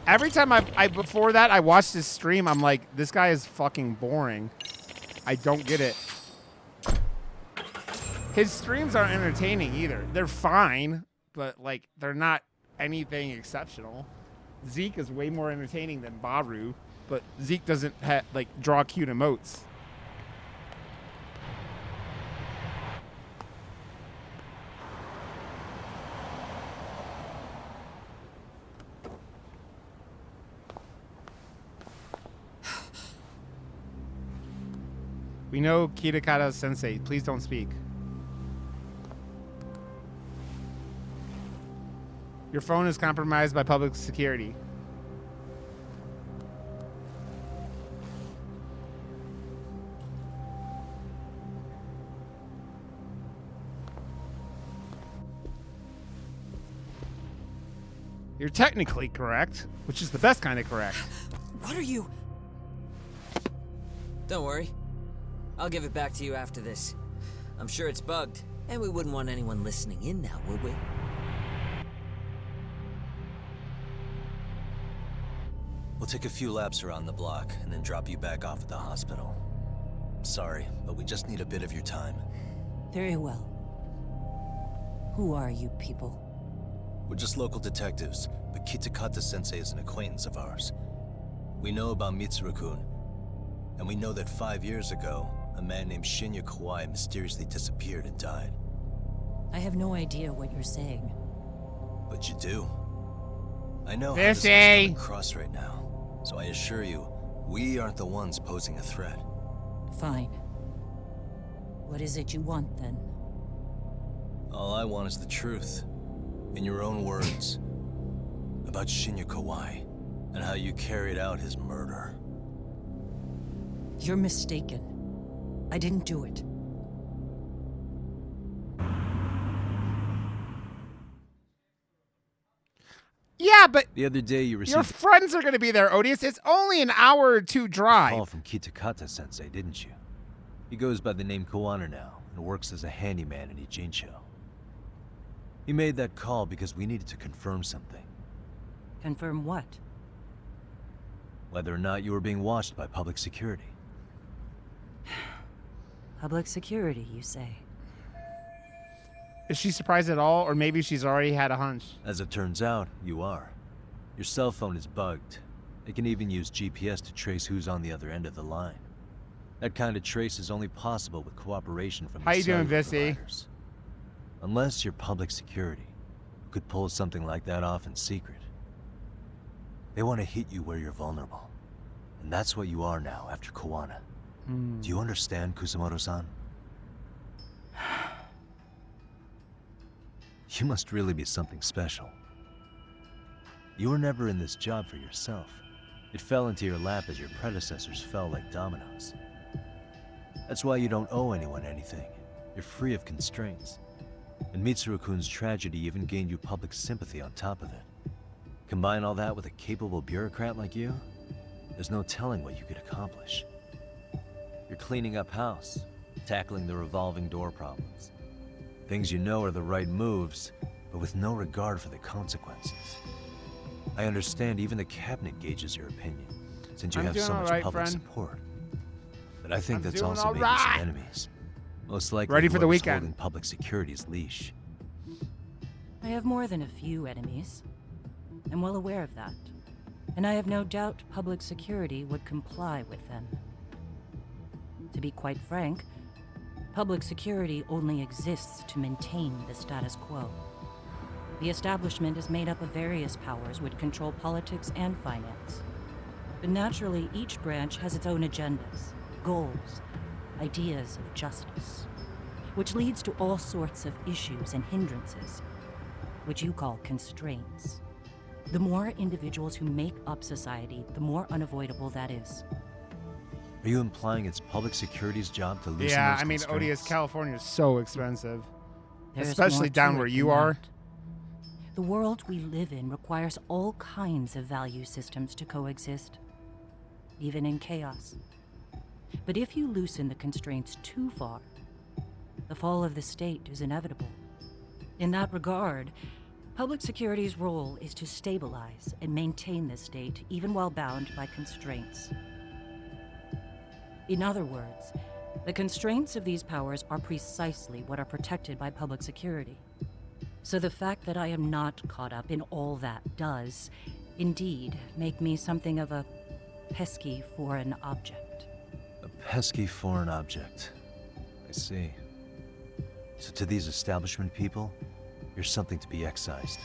Every time I before that I watched his stream, I'm like, this guy is fucking boring. I don't get it. His streams aren't entertaining either. They're fine, but like they're not anything exceptional. Zeke is way more entertaining than Baru, but Zeke doesn't like draw cute emotes. We know Kitakata Sensei. Please don't speak. Your phone is compromised by public security. You're technically correct, which is the best kind of correct. What are you? Don't worry. I'll give it back to you after this. I'm sure it's bugged, and we wouldn't want anyone listening in now, would we? We'll take a few laps around the block, and then drop you back off at the hospital. Sorry, but we just need a bit of your time. Very well. Who are you people? We're just local detectives, but Kitakata-sensei is an acquaintance of ours. We know about Mitsuru-kun, and we know that 5 years ago, a man named Shinya Kawai mysteriously disappeared and died. I have no idea what you're saying. But you do. I know how this is coming across right now, so I assure you, we aren't the ones posing a threat. Fine. What is it you want, then? All I want is the truth. In your own words. About Shinya Kawai, and how you carried out his murder. You're mistaken. I didn't do it. Yeah, but the other day you received your friends are going to be there, Odious. It's only an hour or two drive. A call from Kitakata-sensei, didn't you? He goes by the name Koana now, and works as a handyman in Ijincho. He made that call because we needed to confirm something. Confirm what? Whether or not you were being watched by public security. Public security, you say? Is she surprised at all, or maybe she's already had a hunch? As it turns out, you are. Your cell phone is bugged. It can even use GPS to trace who's on the other end of the line. That kind of trace is only possible with cooperation from the cellular providers. Unless you're public security, who could pull something like that off in secret. They want to hit you where you're vulnerable. And that's what you are now after Koana. Do you understand, Kusamoto-san? You must really be something special. You were never in this job for yourself. It fell into your lap as your predecessors fell like dominoes. That's why you don't owe anyone anything. You're free of constraints. And Mitsuru-kun's tragedy even gained you public sympathy on top of it. Combine all that with a capable bureaucrat like you, there's no telling what you could accomplish. You're cleaning up house, tackling the revolving door problems. Things you know are the right moves, but with no regard for the consequences. I understand even the cabinet gauges your opinion, since you have so much public support. But I think that's also made you some enemies. Most likely ready for the weekend. Holding public security's leash. I have more than a few enemies. I'm well aware of that. And I have no doubt public security would comply with them. To be quite frank, public security only exists to maintain the status quo. The establishment is made up of various powers which control politics and finance. But naturally, each branch has its own agendas, goals, ideas of justice, which leads to all sorts of issues and hindrances, which you call constraints. The more individuals who make up society, the more unavoidable that is. Are you implying it's public security's job to loosen those I mean, constraints? Odious, California is so expensive. There's especially down where you are. The world we live in requires all kinds of value systems to coexist, even in chaos. But if you loosen the constraints too far, the fall of the state is inevitable. In that regard, public security's role is to stabilize and maintain this state, even while bound by constraints. In other words, the constraints of these powers are precisely what are protected by public security. So the fact that I am not caught up in all that does, indeed, make me something of a pesky foreign object. A pesky foreign object. I see. So to these establishment people, you're something to be excised.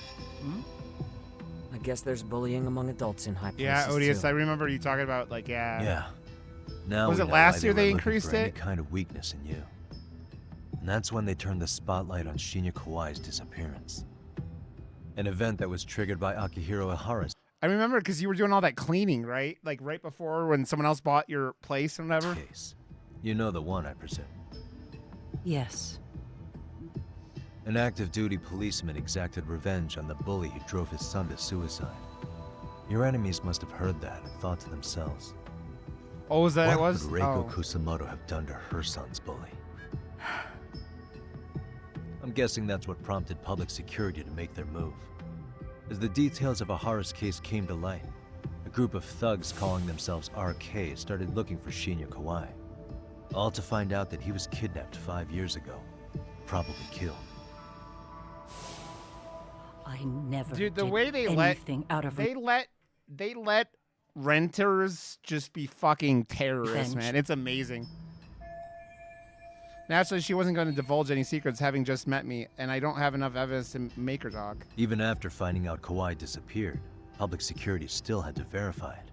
I guess there's bullying among adults in high places, Yeah, Odious, too. I remember you talking about, like, Yeah. Now Was we it know last why year were they looking increased for any it? kind of weakness in you. And that's when they turned the spotlight on Shinya Kawai's disappearance. An event that was triggered by Akihiro Ihara's I remember because you were doing all that cleaning, right? Like, right before when someone else bought your place or whatever. case. You know the one, I presume. Yes. An active duty policeman exacted revenge on the bully who drove his son to suicide. Your enemies must have heard that and thought to themselves, Oh, was that what it was? would Reiko Oh. Kusamoto have done to her son's bully? I'm guessing that's what prompted public security to make their move. As the details of Ihara's case came to light, a group of thugs calling themselves RK started looking for Shinya Kawai. All to find out that he was kidnapped 5 years ago, probably killed. I never Dude, the did way they anything out of they let renters just be fucking terrorists, Revenge. man. It's amazing. Naturally, she wasn't going to divulge any secrets, having just met me, and I don't have enough evidence to make her talk. Even after finding out Kawai disappeared, public security still had to verify it.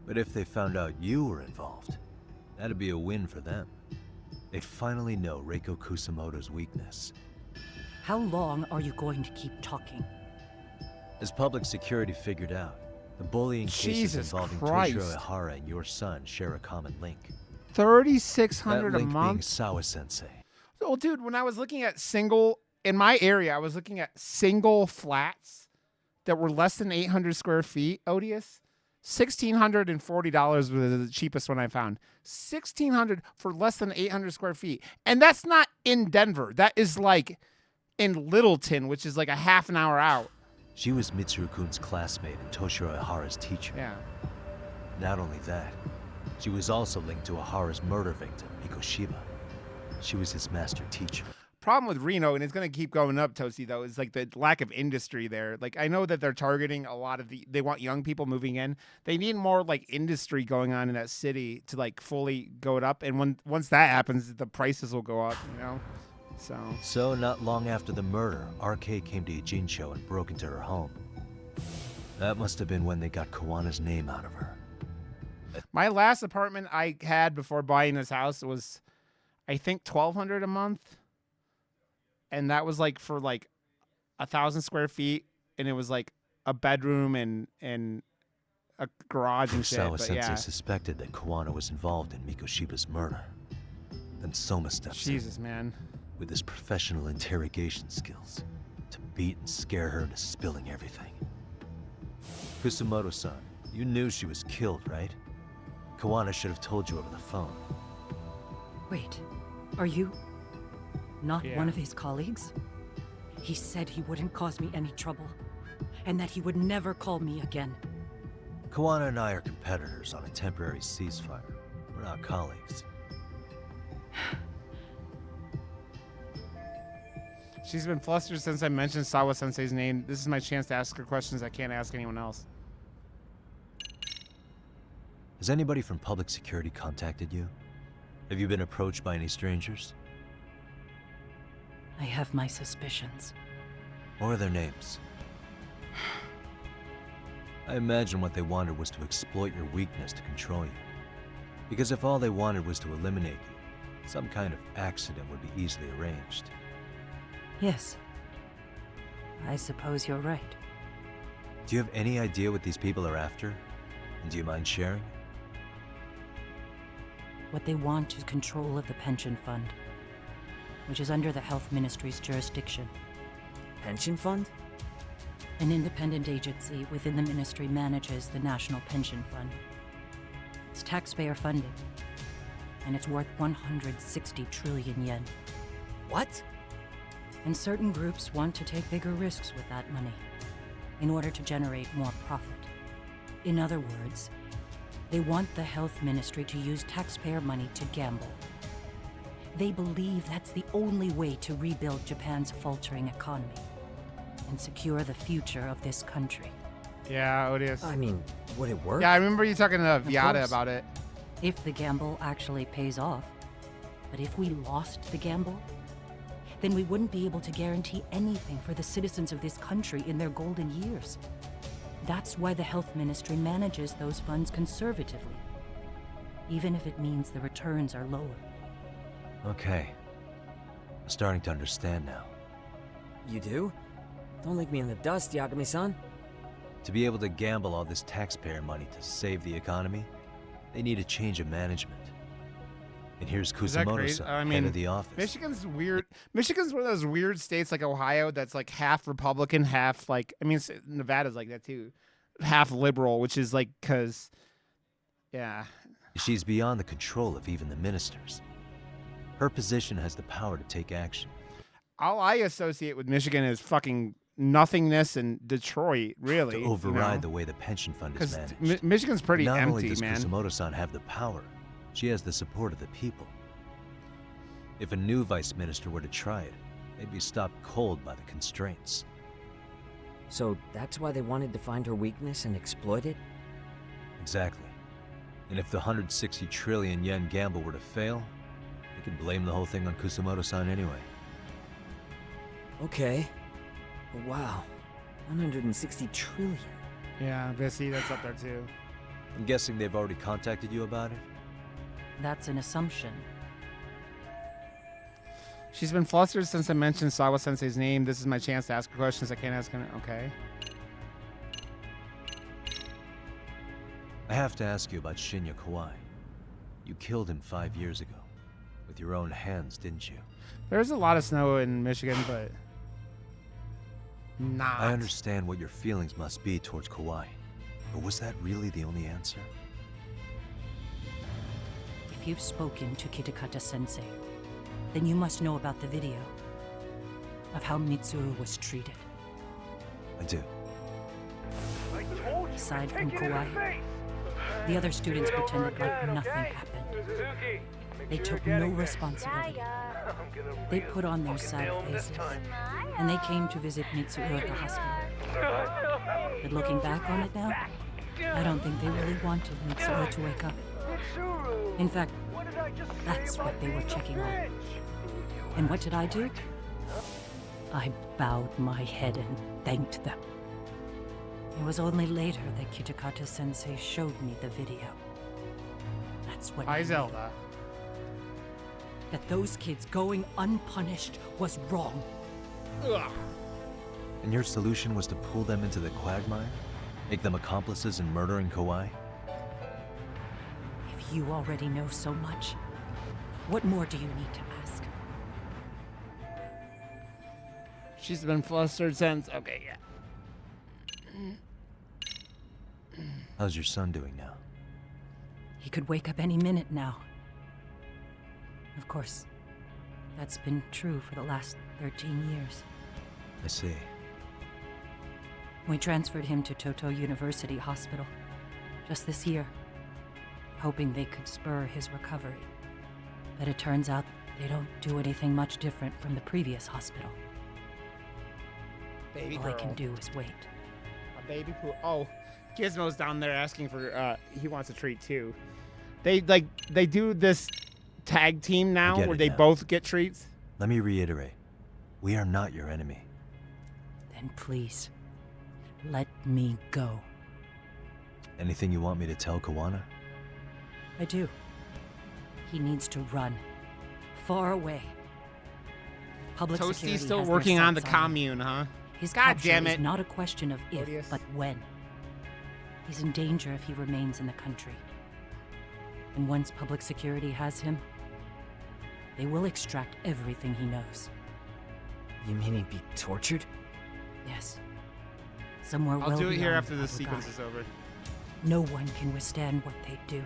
But if they found out you were involved, that'd be a win for them. They'd finally know Reiko Kusamoto's weakness. How long are you going to keep talking? As public security figured out, the bullying cases Jesus involving Christ. Toshiro Ihara and your son share a common link. 3,600 That a link being month. Sawa-sensei. Oh, dude, when I was looking at in my area, I was looking at single flats that were less than 800 square feet, Odious. $1,640 was the cheapest one I found. $1,600 for less than 800 square feet. And that's not in Denver. That is like in Littleton, which is like a half an hour out. She was Mitsuru-kun's classmate and Toshiro Ihara's teacher. Yeah. Not only that, she was also linked to Ihara's murder victim, Mikoshiba. She was his master teacher. Problem with Reno, and it's going to keep going up, Toasty, though, is like the lack of industry there. Like, I know that they're targeting a lot of they want young people moving in. They need more like industry going on in that city to like fully go it up. And once that happens, the prices will go up, you know? So not long after the murder, RK came to Ijincho and broke into her home. That must have been when they got Kawana's name out of her. My last apartment I had before buying this house was, I think, $1,200 a month. And that was like for like 1,000 square feet, and it was like a bedroom and a garage and shit. But Furusawa-sensei yeah, suspected that Kawana was involved in Mikoshiba's murder. Then Soma steps in Jesus, man. with his professional interrogation skills to beat and scare her into spilling everything. Kusamoto-san, you knew she was killed, right? Kawana should have told you over the phone. Wait, are you not Yeah. one of his colleagues? He said he wouldn't cause me any trouble, and that he would never call me again. Kawana and I are competitors on a temporary ceasefire. We're not colleagues. She's been flustered since I mentioned Sawa-sensei's name. This is my chance to ask her questions I can't ask anyone else. Has anybody from public security contacted you? Have you been approached by any strangers? I have my suspicions. What are their names? I imagine what they wanted was to exploit your weakness to control you. Because if all they wanted was to eliminate you, some kind of accident would be easily arranged. Yes. I suppose you're right. Do you have any idea what these people are after? And do you mind sharing? What they want is control of the pension fund, which is under the Health Ministry's jurisdiction. Pension fund? An independent agency within the ministry manages the National Pension Fund. It's taxpayer funded, and it's worth 160 trillion yen. What? And certain groups want to take bigger risks with that money in order to generate more profit. In other words, they want the health ministry to use taxpayer money to gamble. They believe that's the only way to rebuild Japan's faltering economy and secure the future of this country. Yeah, Odious. I mean, would it work? Yeah, I remember you talking to Viata course. about it. If the gamble actually pays off. But if we lost the gamble, then we wouldn't be able to guarantee anything for the citizens of this country in their golden years. That's why the health ministry manages those funds conservatively, even if it means the returns are lower. Okay. I'm starting to understand now. You do? Don't leave me in the dust, Yagami-san. To be able to gamble all this taxpayer money to save the economy, they need a change of management. And here's that crazy? Kusamoto-san, I head mean, of the office. Michigan's weird. Michigan's one of those weird states like Ohio that's like half Republican, half like, I mean, Nevada's like that too. Half liberal, which is like, cause, yeah. She's beyond the control of even the ministers. Her position has the power to take action. All I associate with Michigan is fucking nothingness and Detroit, really. To override the way the pension fund is Because managed. Michigan's pretty Not only empty, does man. Kusamoto-san have the power, she has the support of the people. If a new vice minister were to try it, they'd be stopped cold by the constraints. So that's why they wanted to find her weakness and exploit it? Exactly. And if the 160 trillion yen gamble were to fail, they could blame the whole thing on Kusamoto-san anyway. Okay. But wow. 160 trillion. Yeah, but see, that's up there too. I'm guessing they've already contacted you about it? That's an assumption. She's been flustered since I mentioned Sawa Sensei's name. This is my chance to ask her questions I can't ask her. Okay. I have to ask you about Shinya Kawai. You killed him 5 years ago. With your own hands, didn't you? There's a lot of snow in Michigan, but not. I understand what your feelings must be towards Kawai. But was that really the only answer? If you've spoken to Kitakata-sensei, then you must know about the video of how Mitsuru was treated. I do. Aside from Kawai, the other students pretended like nothing happened. They took no responsibility. They put on their sad faces, and they came to visit Mitsuru at the hospital. But looking back on it now, I don't think they really wanted Mitsuru to wake up. In fact, that's what they were checking on. And what did I do? I bowed my head and thanked them. It was only later that Kitakata-sensei showed me the video. That's what I Hi, knew. Zelda. That those kids going unpunished was wrong. Ugh. And your solution was to pull them into the quagmire? Make them accomplices in murdering Kawai? If you already know so much, what more do you need to ask? She's been flustered since. Okay, yeah. How's your son doing now? He could wake up any minute now. Of course, that's been true for the last 13 years. I see. We transferred him to Toto University Hospital just this year, hoping they could spur his recovery. But it turns out they don't do anything much different from the previous hospital. Baby All girl. I can do is wait. A baby poo. Oh, Gizmo's down there asking for. He wants a treat too. They do this tag team now get where it they now. both get treats. Let me reiterate. We are not your enemy. Then please, let me go. Anything you want me to tell Kawana? I do. He needs to run. Far away. Public security Toasty's still has their working on the sights him. commune, huh? His God capture damn is it. not a question of if, Odious. but when. He's in danger if he remains in the country. And once public security has him, they will extract everything he knows. You mean he'd be tortured? Yes. Somewhere I'll well do it here beyond after this Abu sequence Ghraib. is over. No one can withstand what they do.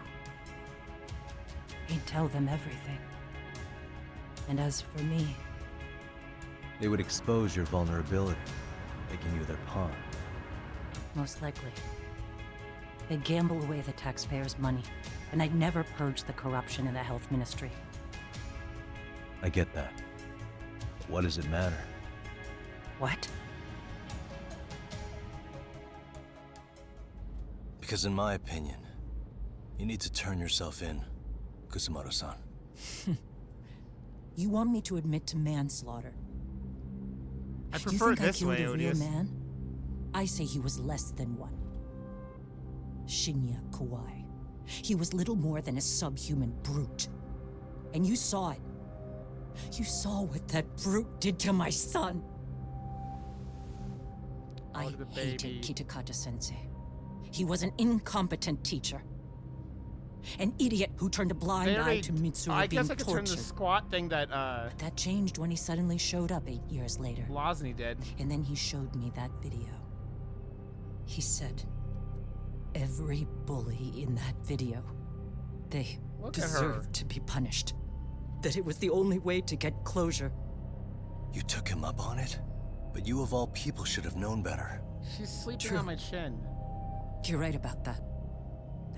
He'd tell them everything. And as for me, They would expose your vulnerability, making you their pawn. Most likely. They gamble away the taxpayers' money, and I'd never purge the corruption in the health ministry. I get that. But what does it matter? What? Because in my opinion, you need to turn yourself in, Kusumoto-san. You want me to admit to manslaughter? I You prefer it think I this killed way, a real Odious. man? I say he was less than one. Shinya Kawai. He was little more than a subhuman brute. And you saw it. You saw what that brute did to my son. I Oh, the hated baby. Kitakata-sensei. He was an incompetent teacher. An idiot who turned a blind eye to Mitsuru I being guess I could tortured. turn the squat thing that That changed when he suddenly showed up 8 years later. Loznay did. And then he showed me that video. He said, every bully in that video, they Look at her. deserved to be punished. That it was the only way to get closure. You took him up on it? But you of all people should have known better. She's sleeping True. on my chin. You're right about that.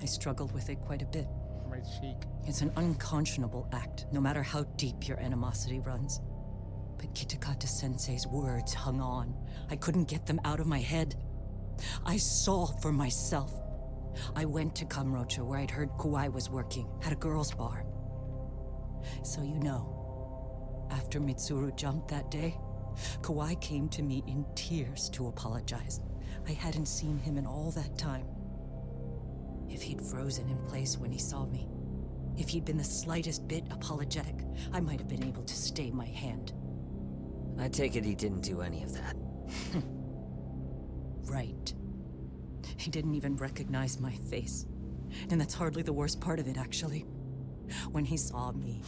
I struggled with it quite a bit. My cheek. It's an unconscionable act, no matter how deep your animosity runs. But Kitakata-sensei's words hung on. I couldn't get them out of my head. I saw for myself. I went to Kamurocho, where I'd heard Kawai was working, at a girls' bar. So you know, after Mitsuru jumped that day, Kawai came to me in tears to apologize. I hadn't seen him in all that time. If he'd frozen in place when he saw me, if he'd been the slightest bit apologetic, I might have been able to stay my hand. I take it he didn't do any of that. Right. He didn't even recognize my face. And that's hardly the worst part of it, actually. When he saw me,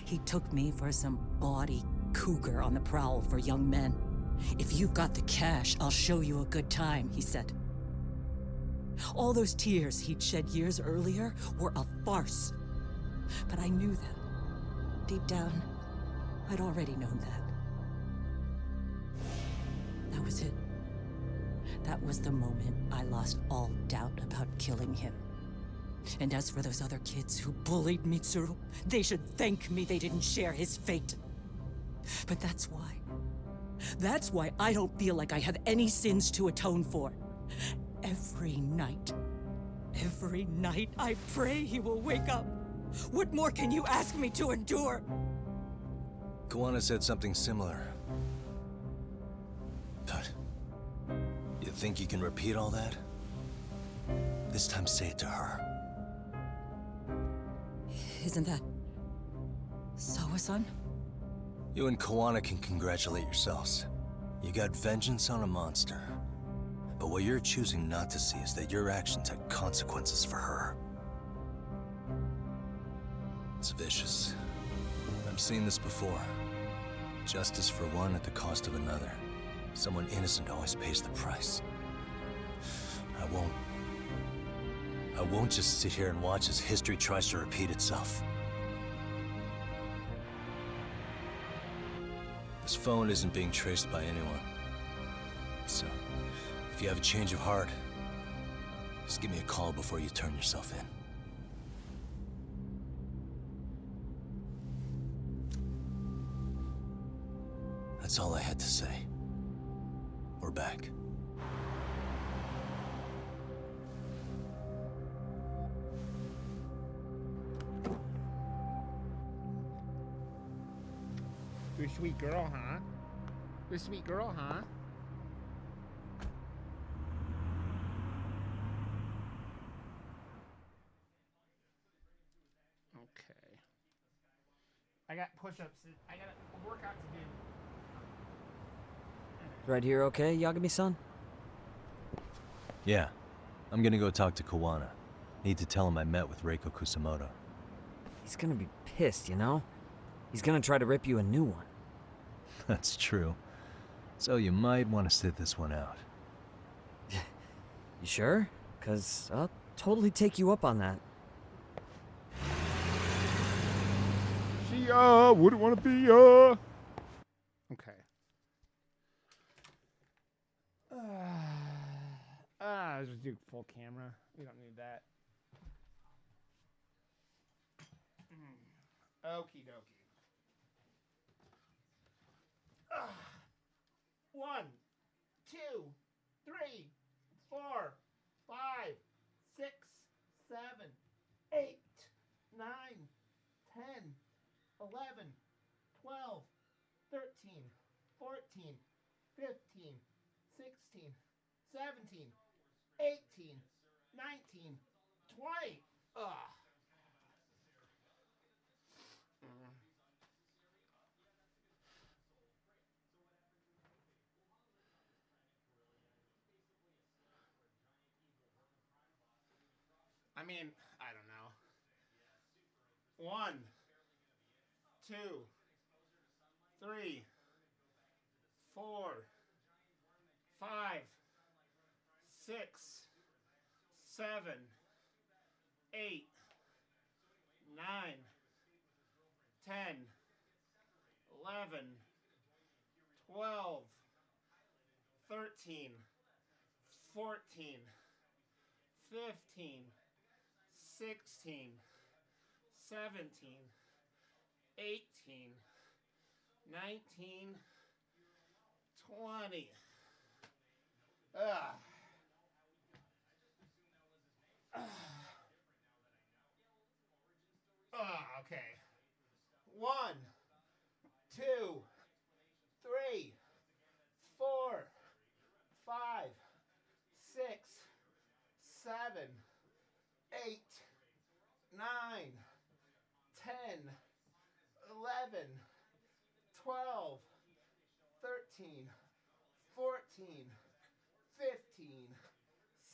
he took me for some bawdy cougar on the prowl for young men. If you've got the cash, I'll show you a good time, he said. All those tears he'd shed years earlier were a farce. But I knew that. Deep down, I'd already known that. That was it. That was the moment I lost all doubt about killing him. And as for those other kids who bullied Mitsuru, they should thank me they didn't share his fate. But that's why. That's why I don't feel like I have any sins to atone for. Every night I pray he will wake up. What more can you ask me to endure? Kawana said something similar. But you think you can repeat all that? This time say it to her. Isn't that Sawa-san? You and Kawana can congratulate yourselves. You got vengeance on a monster. But what you're choosing not to see is that your actions had consequences for her. It's vicious. I've seen this before. Justice for one at the cost of another. Someone innocent always pays the price. I won't just sit here and watch as history tries to repeat itself. This phone isn't being traced by anyone. So, if you have a change of heart, just give me a call before you turn yourself in. That's all I had to say. We're back. You're a sweet girl, huh? You're a sweet girl, huh? Okay. I got push-ups. I got a workout to do. Right here okay, Yagami-san? Yeah, I'm gonna go talk to Kawana. Need to tell him I met with Reiko Kusumoto. He's gonna be pissed, you know? He's gonna try to rip you a new one. That's true. So you might want to sit this one out. You sure? 'Cause I'll totally take you up on that. She wouldn't want to be Okay. just do full camera. We don't need that. Okie dokie. 1, 2, 3, 4, 5, 6, 7, 8, 9, 10, 11, 12, 13, 14, 15, 16, 17, 18, 19, 20. Ugh. I mean, I don't know. 1, 2, 3, 4, 5, 6, 7, 8, 9, 10, 11, 12, 13, 14, 15, 16, 17, 18, 19, 20. Okay. 1, 2, 3, 4, 5, 6, 7, 8, 9, 10, 11, 12, 13, 14, 15,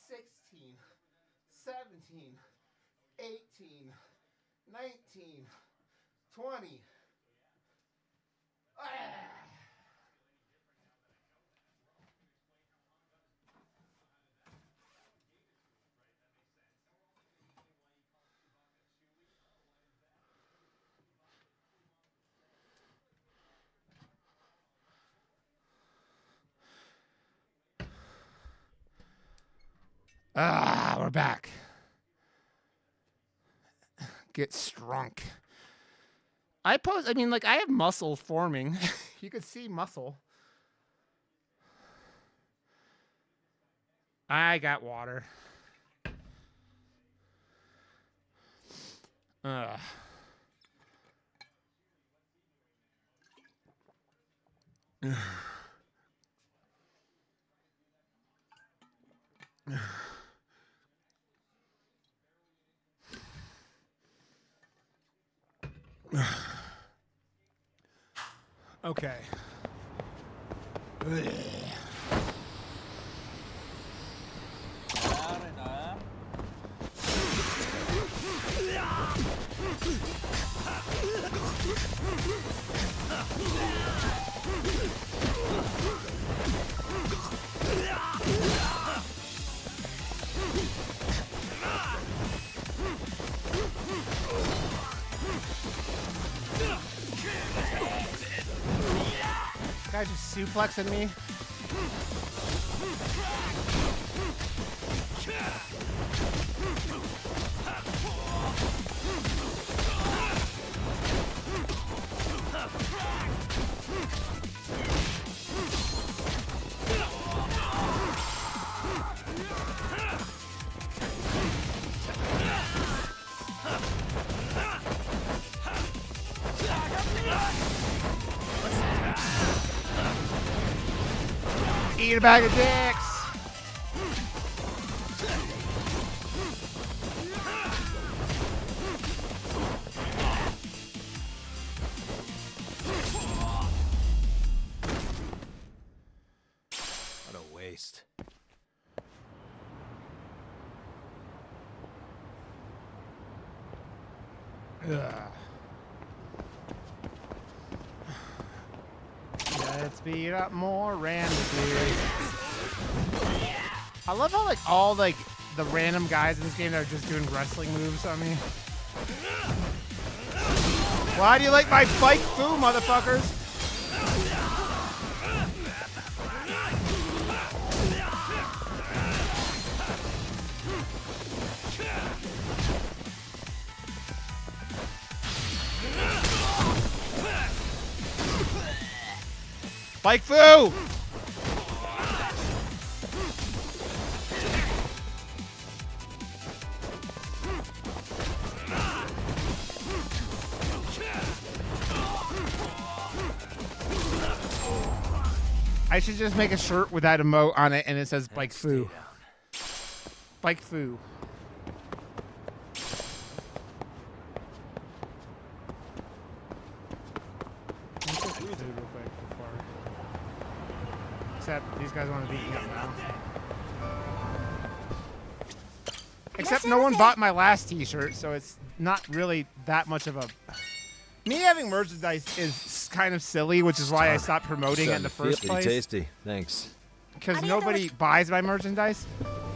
16, 17, 18, 19, 20. We're back. Get strunk. I mean, like, I have muscle forming. You could see muscle. I got water. Okay. Guy just suplexing me. Eat a bag of dicks. What a waste. Let's beat up more random dudes. I love how, like, all, like, the random guys in this game that are just doing wrestling moves on me. Why do you like my bike foo, motherfuckers? Spike Fu! I should just make a shirt with that emote on it and it says Spike Fu. Spike Fu. Except these guys want to beat me up now. Except no one bought my last t-shirt, so it's not really that much of a... Me having merchandise is kind of silly, which is why I stopped promoting it in the first place. Pretty tasty, thanks. Because nobody buys my merchandise.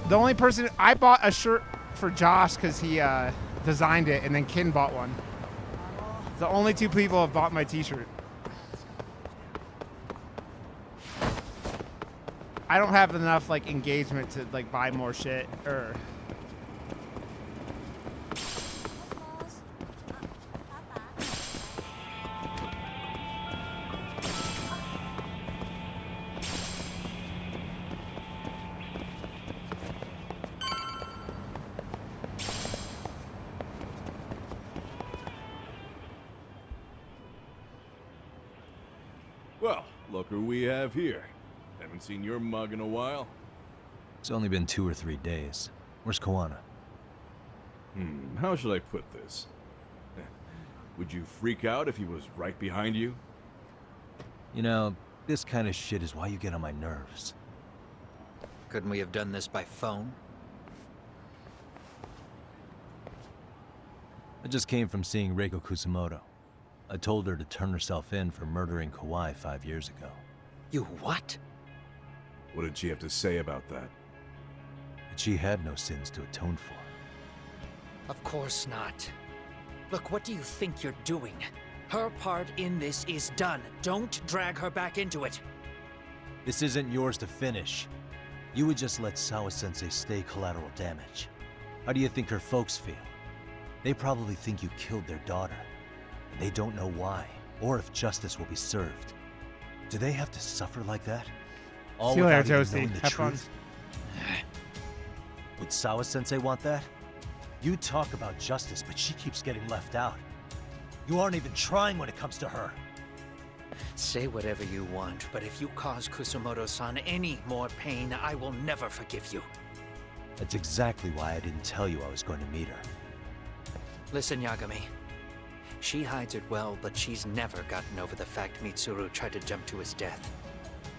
The only person... I bought a shirt for Josh because he designed it, and then Kin bought one. The only two people have bought my t-shirt. I don't have enough like engagement to like buy more shit or... Well, look who we have here. Haven't seen your mug in a while. It's only been 2 or 3 days. Where's Koana? How should I put this? Would you freak out if he was right behind you? You know, this kind of shit is why you get on my nerves. Couldn't we have done this by phone? I just came from seeing Reiko Kusamoto. I told her to turn herself in for murdering Kawhi 5 years ago. You what? What did she have to say about that? That she had no sins to atone for. Of course not. Look, what do you think you're doing? Her part in this is done. Don't drag her back into it. This isn't yours to finish. You would just let Sawa-sensei stay collateral damage. How do you think her folks feel? They probably think you killed their daughter. And they don't know why, or if justice will be served. Do they have to suffer like that? All See you later, without even Toasty. knowing the Have fun. truth? Would Sawa-sensei want that? You talk about justice, but she keeps getting left out. You aren't even trying when it comes to her. Say whatever you want, but if you cause Kusamoto-san any more pain, I will never forgive you. That's exactly why I didn't tell you I was going to meet her. Listen, Yagami. She hides it well, but she's never gotten over the fact Mitsuru tried to jump to his death.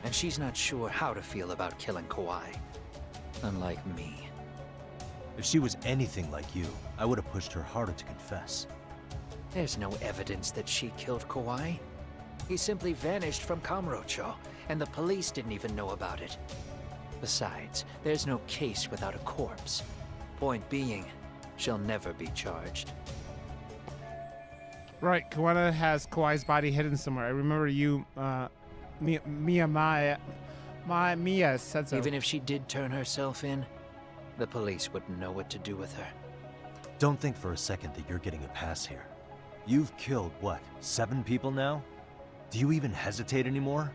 And she's not sure how to feel about killing Kawhi. Unlike me. If she was anything like you, I would have pushed her harder to confess. There's no evidence that she killed Kawhi. He simply vanished from Kamurocho, and the police didn't even know about it. Besides, there's no case without a corpse. Point being, she'll never be charged. Right, Koana has Kawhi's body hidden somewhere. I remember you, Mia said so. Even if she did turn herself in, the police wouldn't know what to do with her. Don't think for a second that you're getting a pass here. You've killed, what, 7 people now? Do you even hesitate anymore?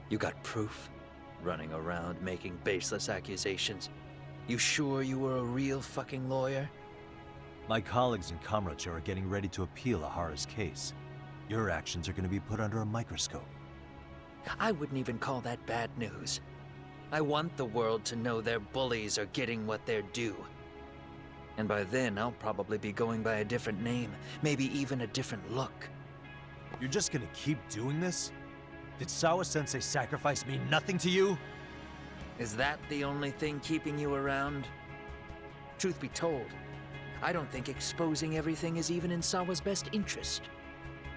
You got proof? Running around making baseless accusations. You sure you were a real fucking lawyer? My colleagues in Kamurocho are getting ready to appeal Ahara's case. Your actions are going to be put under a microscope. I wouldn't even call that bad news. I want the world to know their bullies are getting what they're due. And by then, I'll probably be going by a different name, maybe even a different look. You're just going to keep doing this? Did Sawa-sensei sacrifice mean nothing to you? Is that the only thing keeping you around? Truth be told, I don't think exposing everything is even in Sawa's best interest.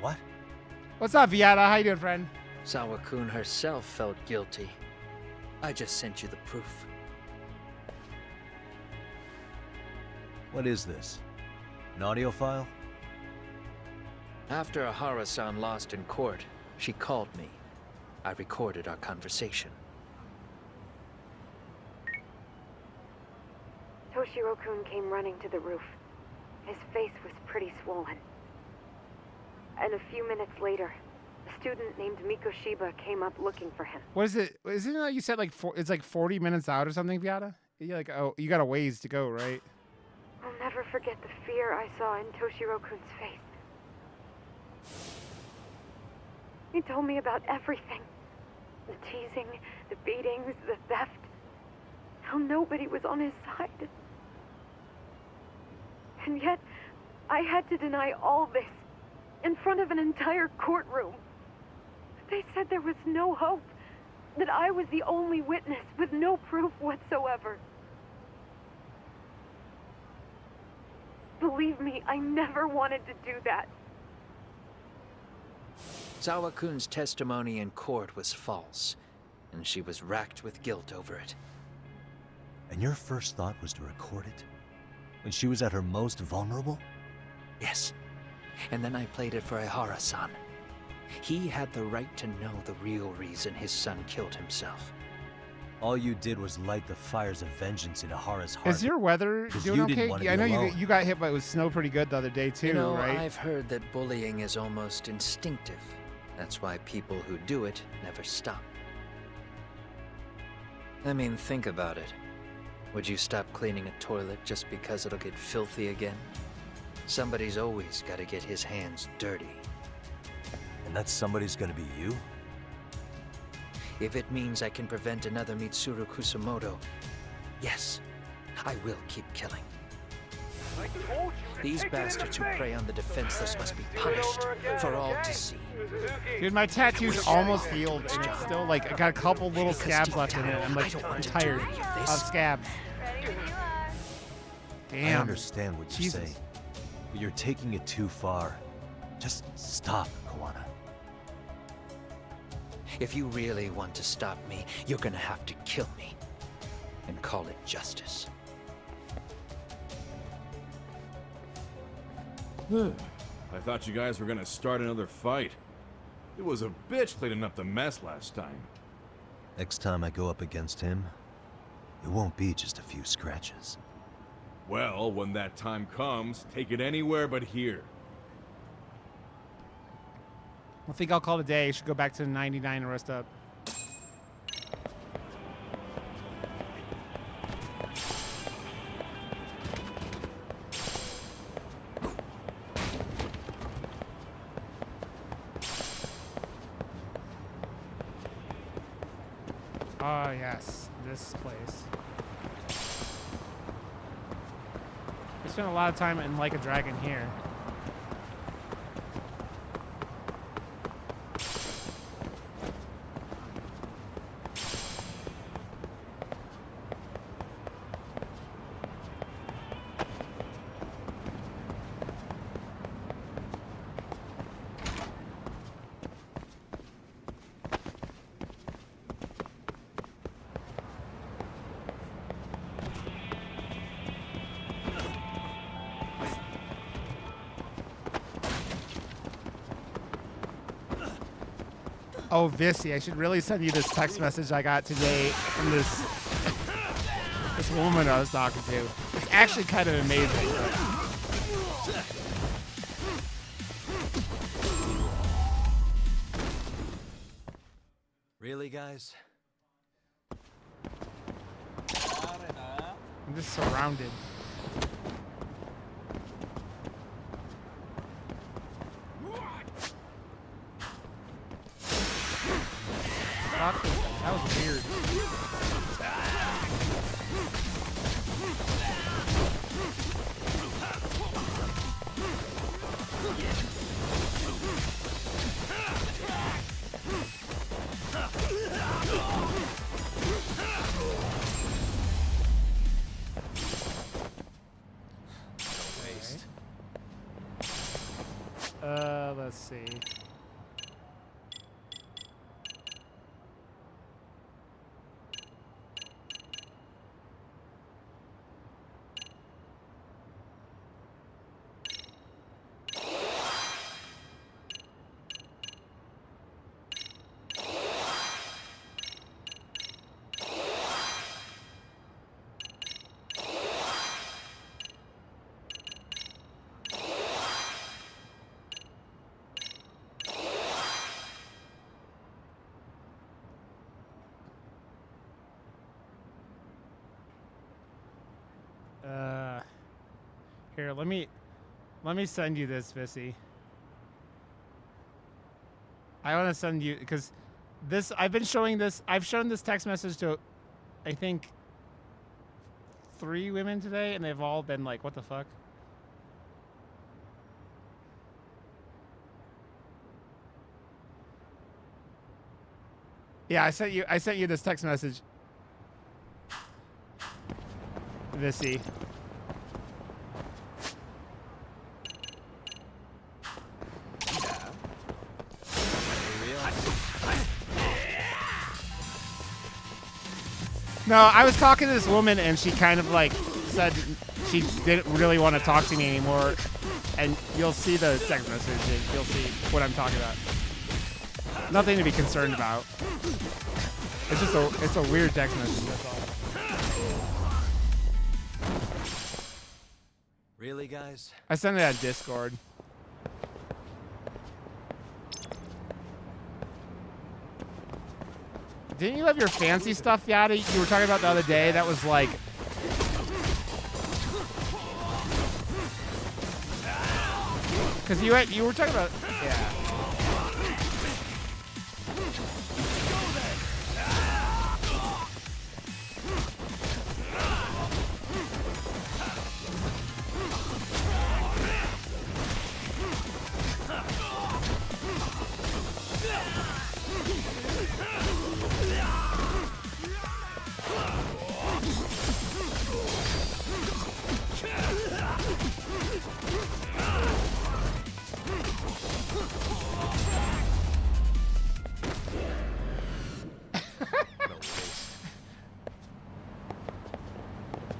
What? What's up, Viata? How you doing, friend? Sawa-kun herself felt guilty. I just sent you the proof. What is this? An audio file? After Ahara-san lost in court, she called me. I recorded our conversation. Toshiro-kun came running to the roof. His face was pretty swollen. And a few minutes later, A student named Mikoshiba came up looking for him. What is it? Isn't it like you said like it's like 40 minutes out or something, Viata? You're like, oh, you got a ways to go, right? I'll never forget the fear I saw in Toshiro-kun's face. He told me about everything. The teasing, the beatings, the theft. How nobody was on his side. And yet, I had to deny all this in front of an entire courtroom. They said there was no hope, that I was the only witness with no proof whatsoever. Believe me, I never wanted to do that. Zawa-kun's testimony in court was false, and she was racked with guilt over it. And your first thought was to record it? When she was at her most vulnerable? Yes. And then I played it for Ihara-san. He had the right to know the real reason his son killed himself. All you did was light the fires of vengeance into Hara's heart. Is your weather 'Cause doing you didn't okay? wanna Yeah, I be know alone. you got hit with snow pretty good the other day too, You know, right? I've heard that bullying is almost instinctive. That's why people who do it never stop. I mean, think about it. Would you stop cleaning a toilet just because it'll get filthy again? Somebody's always got to get his hands dirty. And that somebody's gonna be you? If it means I can prevent another Mitsuru Kusamoto, yes, I will keep killing. These bastards who prey on the defenseless must be punished for all to see. Dude, my tattoo's almost healed, and it's still like I got a couple little scabs left in it. I'm tired of scabs. I Damn. understand what you're Jesus. saying, but you're taking it too far. Just stop, Kawana. If you really want to stop me, you're gonna have to kill me. And call it justice. I thought you guys were gonna start another fight. It was a bitch cleaning up the mess last time. Next time I go up against him, it won't be just a few scratches. Well, when that time comes, take it anywhere but here. I think I'll call it a day. Should go back to the 99 and rest up. Ah, yes, this place. I spent a lot of time in Like a Dragon here. Oh, Vissy, I should really send you this text message I got today from this woman I was talking to. It's actually kind of amazing. Really, guys? I'm just surrounded. Fuck, that was weird. Let's see. Here, let me send you this, Vissy. I want to send you because this I've shown this text message to I think 3 women today, and they've all been like, "What the fuck?" Yeah, I sent you this text message, Vissy. No, I was talking to this woman, and she kind of like said she didn't really want to talk to me anymore. And you'll see the text message, and you'll see what I'm talking about. Nothing to be concerned about. It's just it's a weird text message. That's all. Really, guys? I sent it on Discord. Didn't you have your fancy stuff, Yada? You were talking about the other day. That was like. Because you were talking about. Yeah.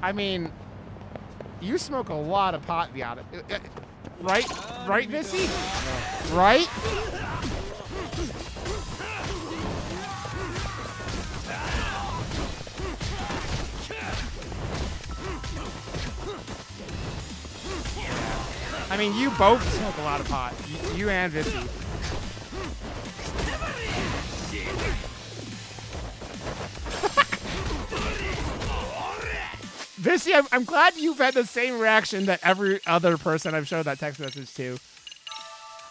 I mean, you smoke a lot of pot, Yada. Right? Right, Vissy? Right? I mean, you both smoke a lot of pot. You and Vissy. Vissy, I'm glad you've had the same reaction that every other person I've showed that text message to.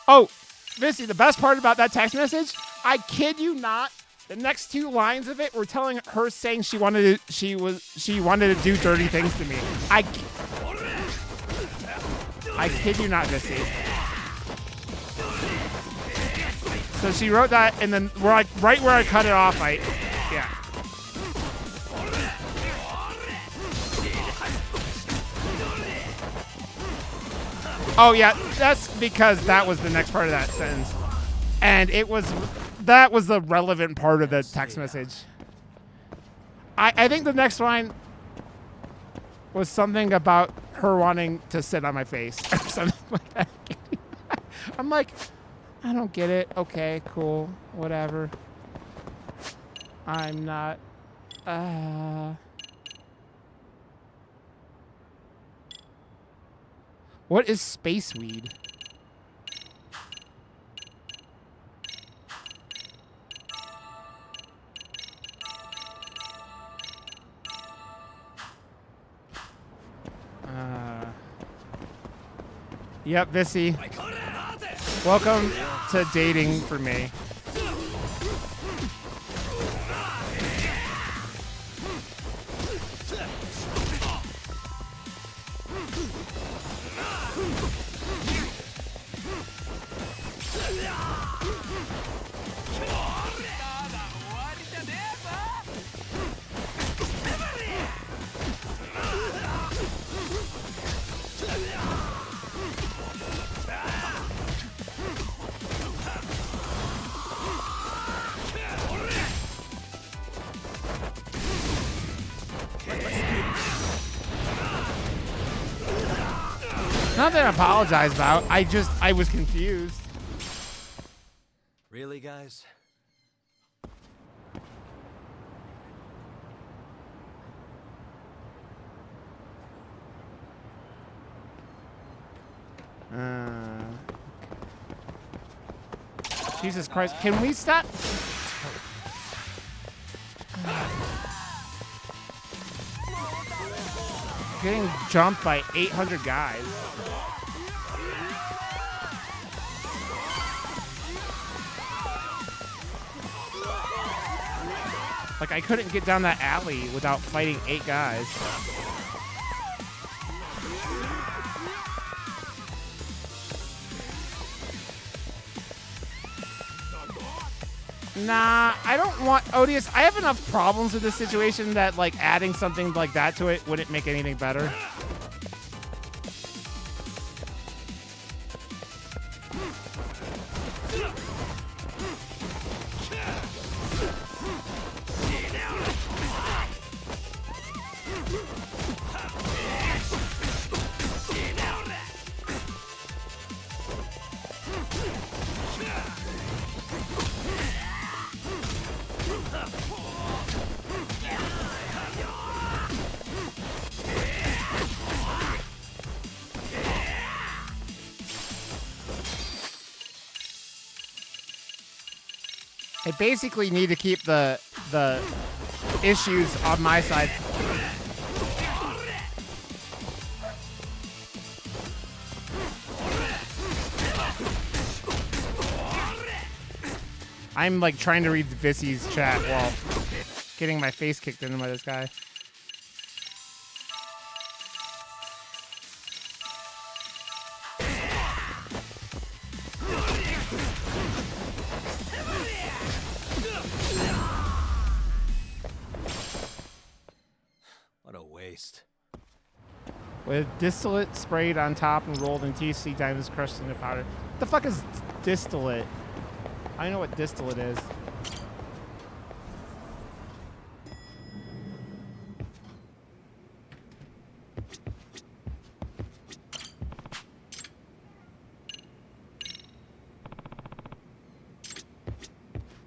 Oh, Vissy, the best part about that text message, I kid you not, the next 2 lines of it were telling her saying she wanted to do dirty things to me. I kid you not, Vissy. So she wrote that, and then right where I cut it off, yeah. Oh yeah, that's because that was the next part of that sentence, and that was the relevant part of the text message. I think the next line was something about her wanting to sit on my face or something like that. I'm like, I don't get it. Okay, cool, whatever. I'm not. What is space weed? Yep, Vissy. Welcome to dating for me. Nothing to apologize about. I was confused. Really, guys? Jesus Christ. Can we stop? getting jumped by 800 guys. Like, I couldn't get down that alley without fighting 8 guys. Nah, I don't want Odious. I have enough problems with this situation that, like, adding something like that to it wouldn't make anything better. I basically need to keep the issues on my side. I'm like trying to read Vissy's chat while getting my face kicked in by this guy. What a waste. With distillate sprayed on top and rolled in THC diamonds crushed into powder. What the fuck is distillate? I know what distillate is.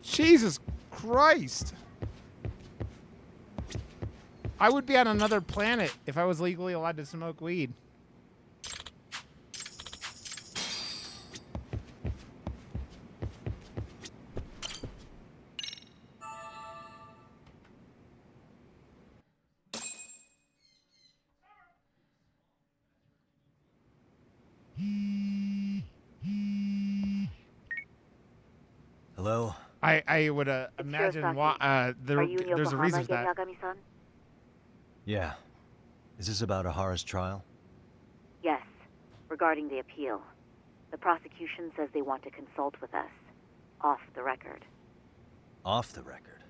Jesus Christ. I would be on another planet if I was legally allowed to smoke weed. Hello? I would imagine why there's a reason for that. Yeah. Is this about Ahara's trial? Yes, regarding the appeal. The prosecution says they want to consult with us. Off the record. Off the record?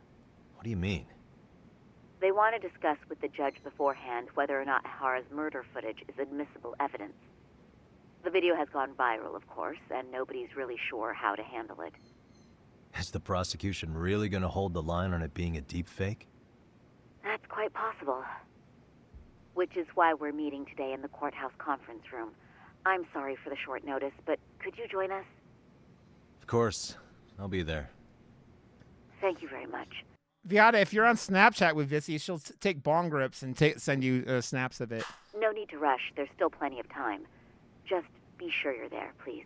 What do you mean? They want to discuss with the judge beforehand whether or not Ahara's murder footage is admissible evidence. The video has gone viral, of course, and nobody's really sure how to handle it. Is the prosecution really gonna hold the line on it being a deepfake? That's quite possible. Which is why we're meeting today in the courthouse conference room. I'm sorry for the short notice, but could you join us? Of course. I'll be there. Thank you very much. Viata, if you're on Snapchat with Vissy, she'll take bong rips and send you snaps of it. No need to rush. There's still plenty of time. Just be sure you're there, please.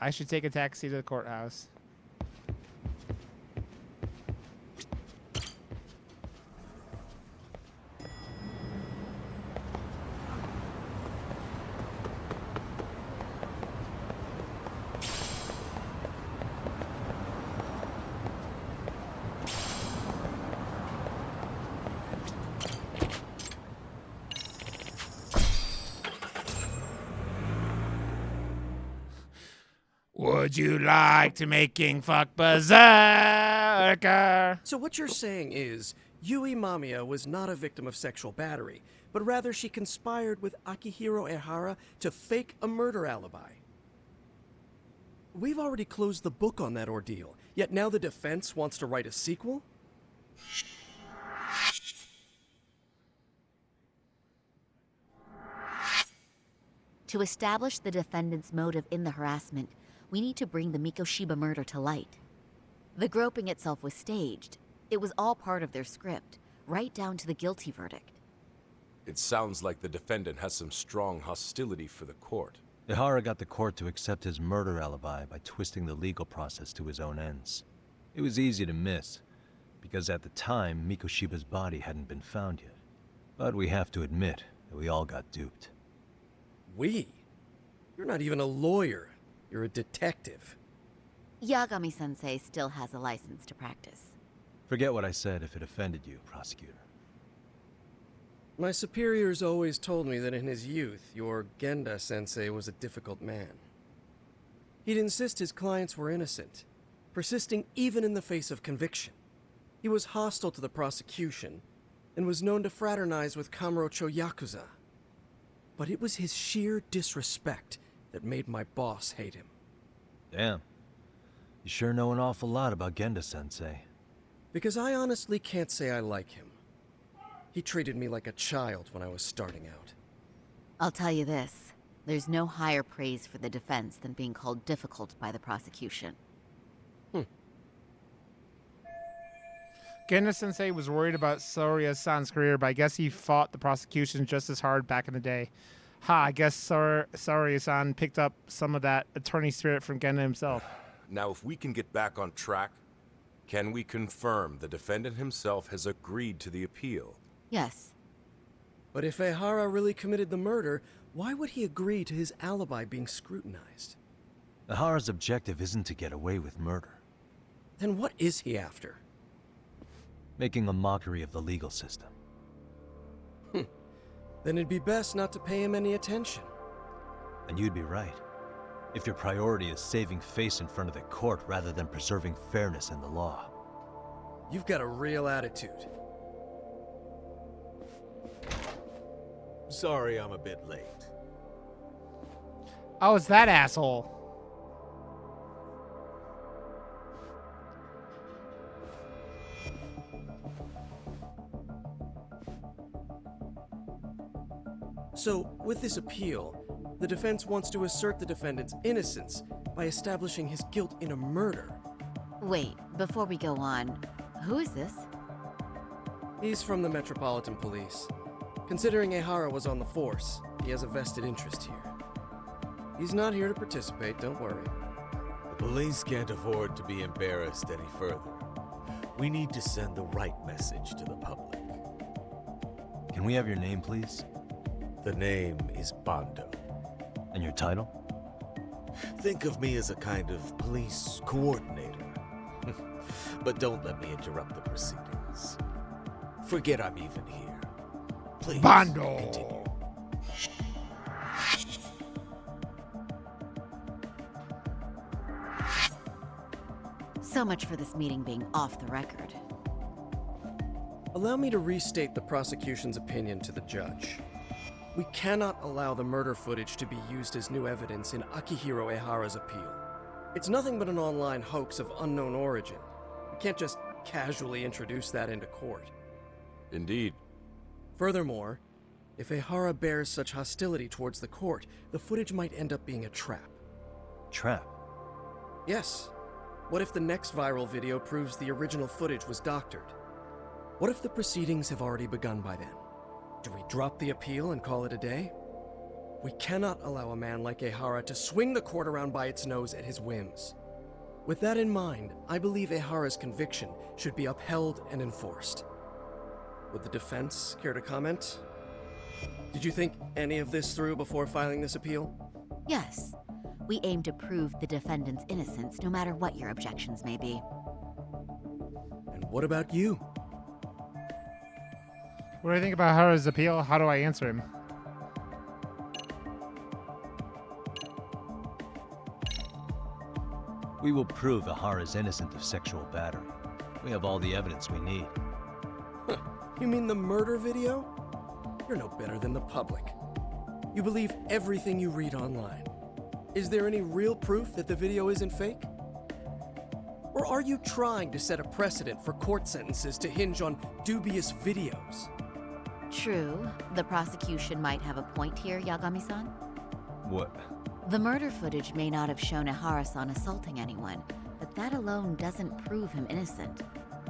I should take a taxi to the courthouse. Would you like to make King fuck berserker? So what you're saying is, Yui Mamiya was not a victim of sexual battery, but rather she conspired with Akihiro Ehara to fake a murder alibi. We've already closed the book on that ordeal, yet now the defense wants to write a sequel? To establish the defendant's motive in the harassment, we need to bring the Mikoshiba murder to light. The groping itself was staged. It was all part of their script, right down to the guilty verdict. It sounds like the defendant has some strong hostility for the court. Ehara got the court to accept his murder alibi by twisting the legal process to his own ends. It was easy to miss, because at the time, Mikoshiba's body hadn't been found yet. But we have to admit that we all got duped. We? You're not even a lawyer. You're a detective. Yagami-sensei still has a license to practice. Forget what I said if it offended you, prosecutor. My superiors always told me that in his youth, your Genda-sensei was a difficult man. He'd insist his clients were innocent, persisting even in the face of conviction. He was hostile to the prosecution, and was known to fraternize with Kamurocho Yakuza. But it was his sheer disrespect that made my boss hate him. Damn. You sure know an awful lot about Genda-sensei. Because I honestly can't say I like him. He treated me like a child when I was starting out. I'll tell you this. There's no higher praise for the defense than being called difficult by the prosecution. Genda-sensei was worried about Sorya-san's career, but I guess he fought the prosecution just as hard back in the day. I guess Sorya-san picked up some of that attorney spirit from Genda himself. Now, if we can get back on track, can we confirm the defendant himself has agreed to the appeal? Yes. But if Ehara really committed the murder, why would he agree to his alibi being scrutinized? Ehara's objective isn't to get away with murder. Then what is he after? Making a mockery of the legal system. Then it'd be best not to pay him any attention. And you'd be right. If your priority is saving face in front of the court rather than preserving fairness in the law. You've got a real attitude. Sorry I'm a bit late. Oh, it's that asshole. So, with this appeal, the defense wants to assert the defendant's innocence by establishing his guilt in a murder. Wait, before we go on, who is this? He's from the Metropolitan Police. Considering Ehara was on the force, he has a vested interest here. He's not here to participate, don't worry. The police can't afford to be embarrassed any further. We need to send the right message to the public. Can we have your name, please? The name is Bando. And your title? Think of me as a kind of police coordinator. But don't let me interrupt the proceedings. Forget I'm even here. Please, Bando! continue. So much for this meeting being off the record. Allow me to restate the prosecution's opinion to the judge. We cannot allow the murder footage to be used as new evidence in Akihiro Ehara's appeal. It's nothing but an online hoax of unknown origin. We can't just casually introduce that into court. Indeed. Furthermore, if Ehara bears such hostility towards the court, the footage might end up being a trap. Trap? Yes. What if the next viral video proves the original footage was doctored? What if the proceedings have already begun by then? Do we drop the appeal and call it a day? We cannot allow a man like Ehara to swing the court around by its nose at his whims. With that in mind, I believe Ehara's conviction should be upheld and enforced. Would the defense care to comment? Did you think any of this through before filing this appeal? Yes. We aim to prove the defendant's innocence no matter what your objections may be. And what about you? What do you think about Hara's appeal? How do I answer him? We will prove Ehara is innocent of sexual battery. We have all the evidence we need. You mean the murder video? You're no better than the public. You believe everything you read online. Is there any real proof that the video isn't fake? Or are you trying to set a precedent for court sentences to hinge on dubious videos? True, the prosecution might have a point here, Yagami-san. What? The murder footage may not have shown Ehara-san assaulting anyone, but that alone doesn't prove him innocent.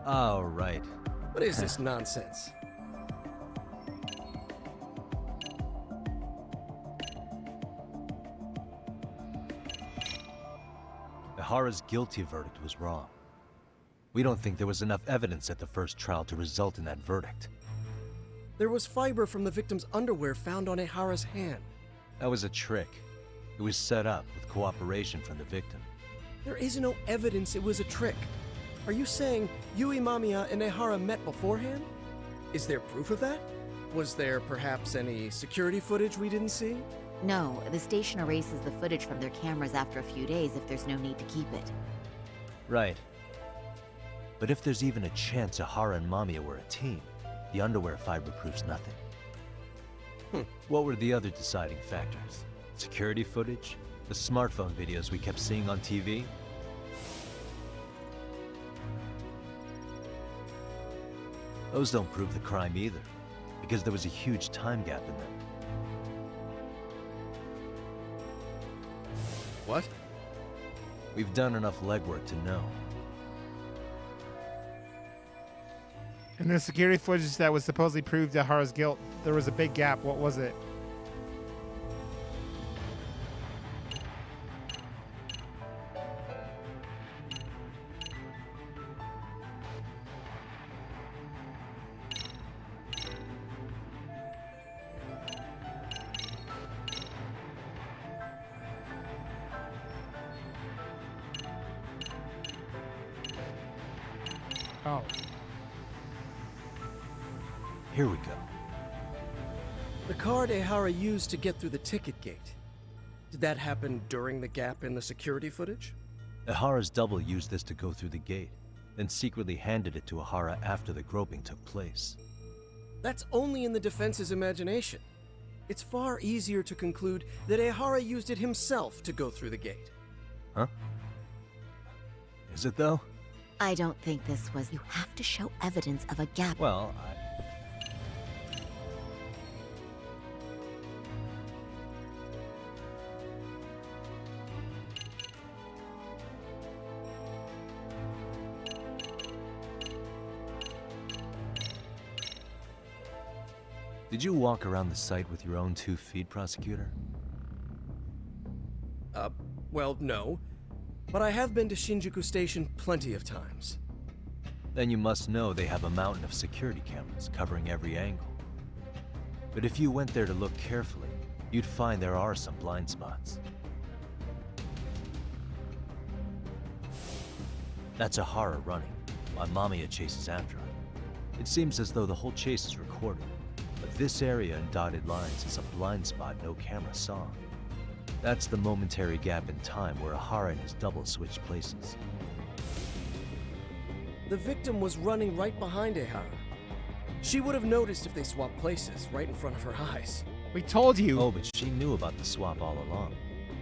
Oh, right. What is this nonsense? Ehara's guilty verdict was wrong. We don't think there was enough evidence at the first trial to result in that verdict. There was fiber from the victim's underwear found on Ehara's hand. That was a trick. It was set up with cooperation from the victim. There is no evidence it was a trick. Are you saying Yui Mamiya and Ehara met beforehand? Is there proof of that? Was there perhaps any security footage we didn't see? No, the station erases the footage from their cameras after a few days if there's no need to keep it. Right. But if there's even a chance Ehara and Mamiya were a team, the underwear fiber proves nothing. What were the other deciding factors? Security footage? The smartphone videos we kept seeing on TV? Those don't prove the crime either, because there was a huge time gap in them. What? We've done enough legwork to know. In the security footage that was supposedly proved Ehara's guilt, there was a big gap. What was it? Oh. Here we go. The card Ehara used to get through the ticket gate. Did that happen during the gap in the security footage? Ehara's double used this to go through the gate, then secretly handed it to Ehara after the groping took place. That's only in the defense's imagination. It's far easier to conclude that Ehara used it himself to go through the gate. Huh? Is it though? I don't think this was. You have to show evidence of a gap. Well, Did you walk around the site with your own 2 feet, prosecutor? Well, no. But I have been to Shinjuku Station plenty of times. Then you must know they have a mountain of security cameras covering every angle. But if you went there to look carefully, you'd find there are some blind spots. That's Ehara running, while Mamiya chases after him. It seems as though the whole chase is recorded, but this area in dotted lines is a blind spot no camera saw. That's the momentary gap in time where Ehara and his double switched places. The victim was running right behind Ehara. She would have noticed if they swapped places right in front of her eyes. We told you. Oh, but she knew about the swap all along.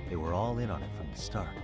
They were all in on it from the start.